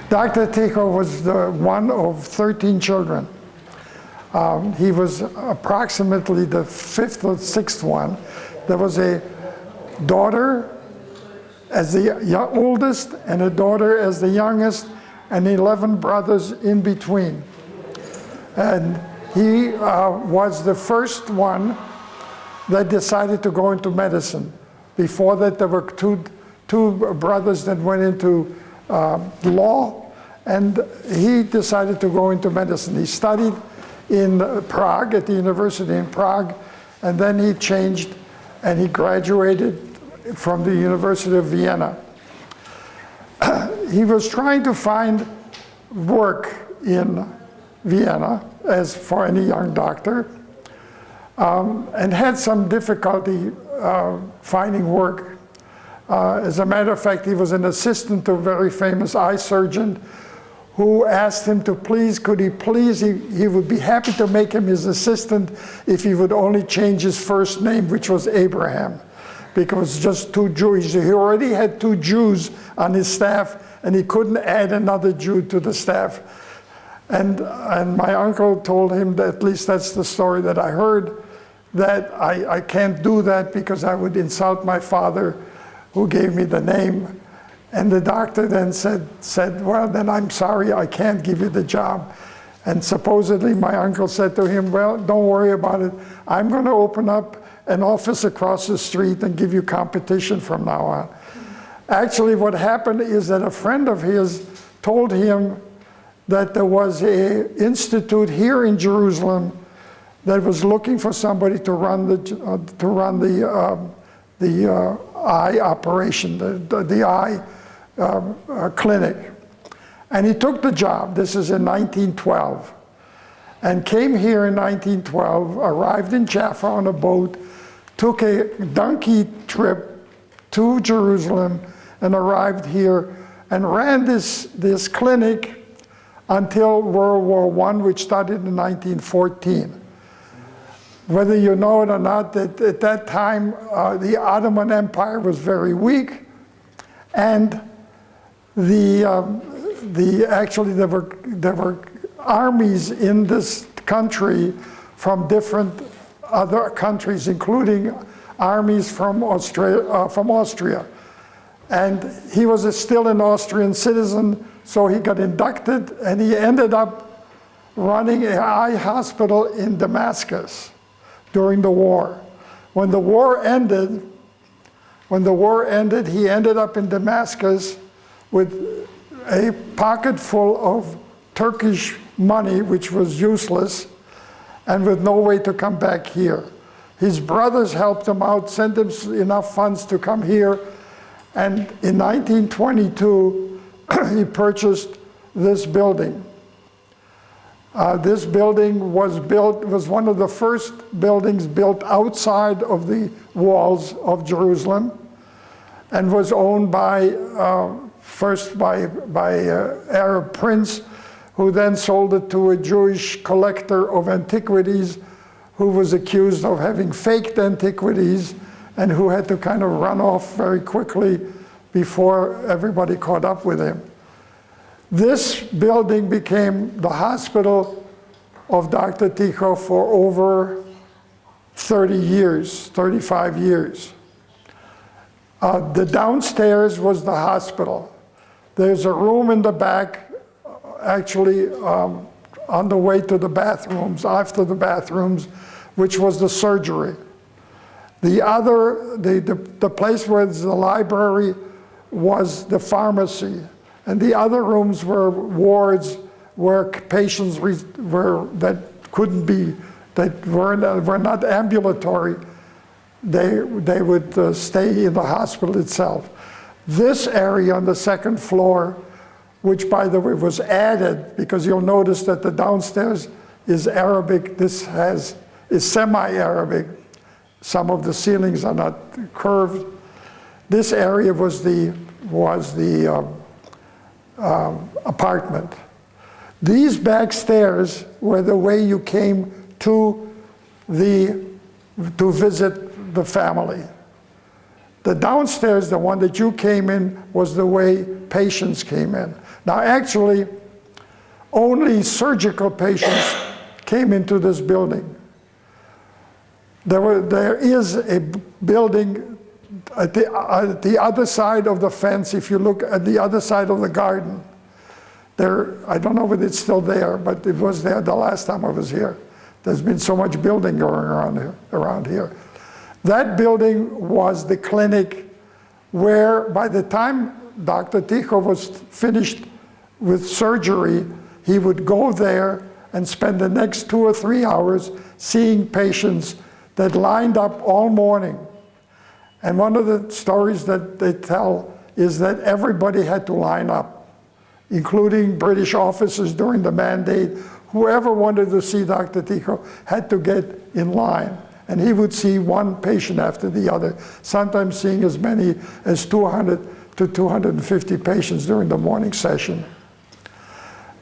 Dr. Ticho was the one of 13 children. He was approximately the fifth or sixth one. There was a daughter as the oldest and a daughter as the youngest, and 11 brothers in between. And he was the first one that decided to go into medicine. Before that, there were two brothers that went into law, and he decided to go into medicine. He studied in Prague, at the university in Prague, and then he changed and he graduated from the University of Vienna. He was trying to find work in Vienna, as for any young doctor, and had some difficulty finding work. As a matter of fact, he was an assistant to a very famous eye surgeon who asked him to please, he would be happy to make him his assistant if he would only change his first name, which was Abraham, because just two Jews. He already had 2 Jews on his staff, and he couldn't add another Jew to the staff. And my uncle told him, that, at least that's the story that I heard, that I can't do that because I would insult my father who gave me the name. And the doctor then said, well, then I'm sorry, I can't give you the job. And supposedly my uncle said to him, well, don't worry about it. I'm going to open up an office across the street and give you competition from now on. Actually, what happened is that a friend of his told him that there was an institute here in Jerusalem that was looking for somebody to run the eye operation, the eye clinic. And he took the job. This is in 1912. And came here in 1912, arrived in Jaffa on a boat, took a donkey trip to Jerusalem, and arrived here and ran this clinic until World War I, which started in 1914. Whether you know it or not, that at that time the Ottoman Empire was very weak, and actually there were armies in this country from different other countries, including armies from Austria. And he was still an Austrian citizen, so he got inducted, and he ended up running an eye hospital in Damascus during the war. When the war ended, he ended up in Damascus with a pocket full of Turkish money, which was useless, and with no way to come back here. His brothers helped him out, sent him enough funds to come here, and in 1922, he purchased this building. This building was one of the first buildings built outside of the walls of Jerusalem, and was owned first by Arab prince, who then sold it to a Jewish collector of antiquities who was accused of having faked antiquities and who had to kind of run off very quickly before everybody caught up with him. This building became the hospital of Dr. Ticho for over 30 years, 35 years. The downstairs was the hospital. There's a room in the back, actually on the way to the bathrooms, after the bathrooms, which was the surgery. The place where the library was the pharmacy, and the other rooms were wards where patients were not ambulatory. They would stay in the hospital itself. This area on the second floor, which by the way was added, because you'll notice that the downstairs is Arabic, this is semi-Arabic. Some of the ceilings are not curved. This area was the apartment. These back stairs were the way you came to visit the family. The downstairs, the one that you came in, was the way patients came in. Now actually, only surgical patients came into this building. There is a building at the other side of the fence. If you look at the other side of the garden, I don't know whether it's still there, but it was there the last time I was here. There's been so much building going around here. That building was the clinic where, by the time Dr. Ticho was finished with surgery, he would go there and spend the next 2 or 3 hours seeing patients that lined up all morning. And one of the stories that they tell is that everybody had to line up, including British officers during the mandate. Whoever wanted to see Dr. Ticho had to get in line. And he would see one patient after the other, sometimes seeing as many as 200 to 250 patients during the morning session.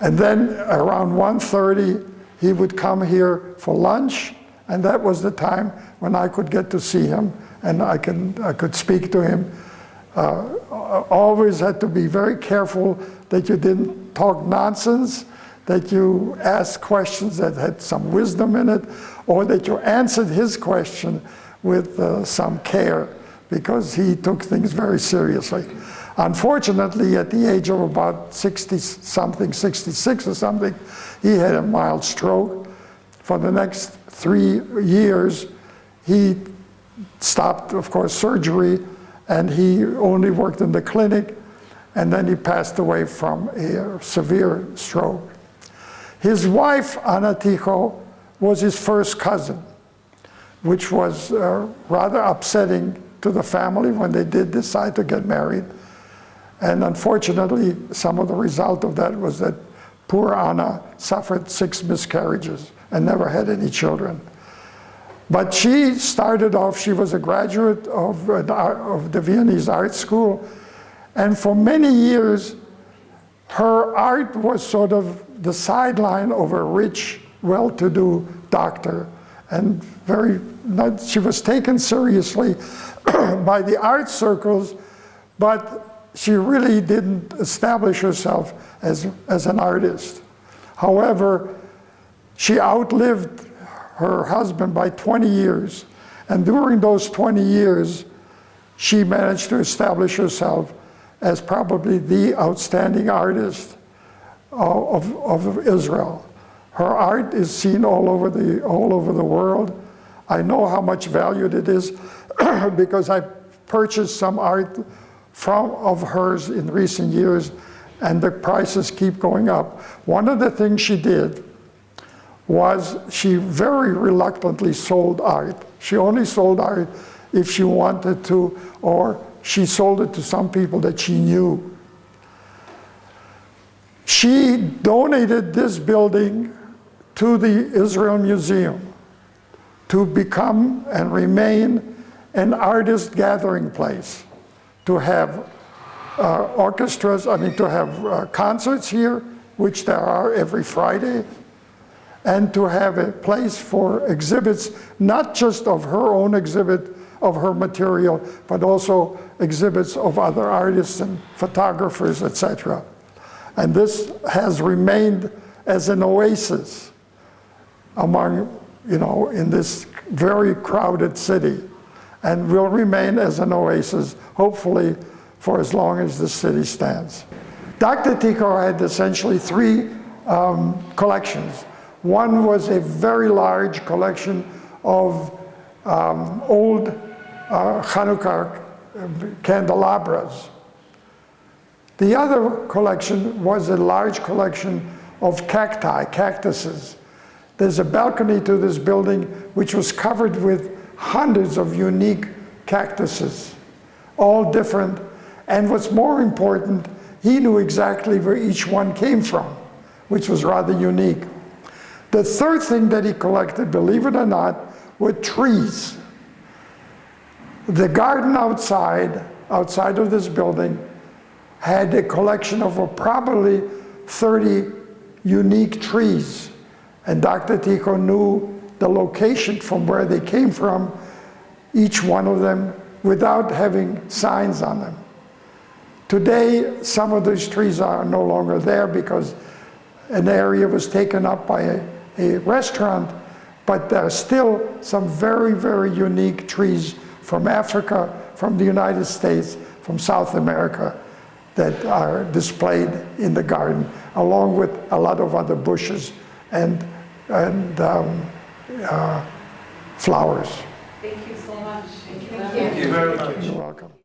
And then around 1:30, he would come here for lunch, and that was the time when I could get to see him and I could speak to him. Always had to be very careful that you didn't talk nonsense, that you asked questions that had some wisdom in it, or that you answered his question with some care, because he took things very seriously. Unfortunately, at the age of about 60-something, 66 or something, he had a mild stroke. For the next 3 years, he stopped, of course, surgery, and he only worked in the clinic, and then he passed away from a severe stroke. His wife, Anna Ticho, was his first cousin, which was rather upsetting to the family when they did decide to get married. And unfortunately, some of the result of that was that poor Anna suffered 6 miscarriages and never had any children. But she started off, she was a graduate of the Viennese art school, and for many years, her art was sort of the sideline of a rich, well-to-do doctor, and she was taken seriously by the art circles, but she really didn't establish herself as an artist. However, she outlived her husband by 20 years, and during those 20 years, she managed to establish herself as probably the outstanding artist of Israel. Her art is seen all over the world. I know how much valued it is because I purchased some art of hers in recent years, and the prices keep going up. One of the things she did was she very reluctantly sold art. She only sold art if she wanted to, or she sold it to some people that she knew. She donated this building to the Israel Museum to become and remain an artist gathering place, to have orchestras, to have concerts here, which there are every Friday, and to have a place for exhibits, not just of her own exhibit of her material, but also exhibits of other artists and photographers, etc. And this has remained as an oasis among, in this very crowded city, and will remain as an oasis, hopefully, for as long as the city stands. Dr. Ticho had essentially 3 collections. One was a very large collection of old Hanukkah candelabras. The other collection was a large collection of cactuses. There's a balcony to this building which was covered with hundreds of unique cactuses, all different. And what's more important, he knew exactly where each one came from, which was rather unique. The third thing that he collected, believe it or not, were trees. The garden outside of this building, had a collection of probably 30 unique trees. And Dr. Ticho knew the location from where they came from, each one of them without having signs on them. Today, some of these trees are no longer there because an area was taken up by a restaurant, but there are still some very, very unique trees from Africa, from the United States, from South America that are displayed in the garden, along with a lot of other bushes and flowers. Thank you so much. Thank you very much. You're welcome.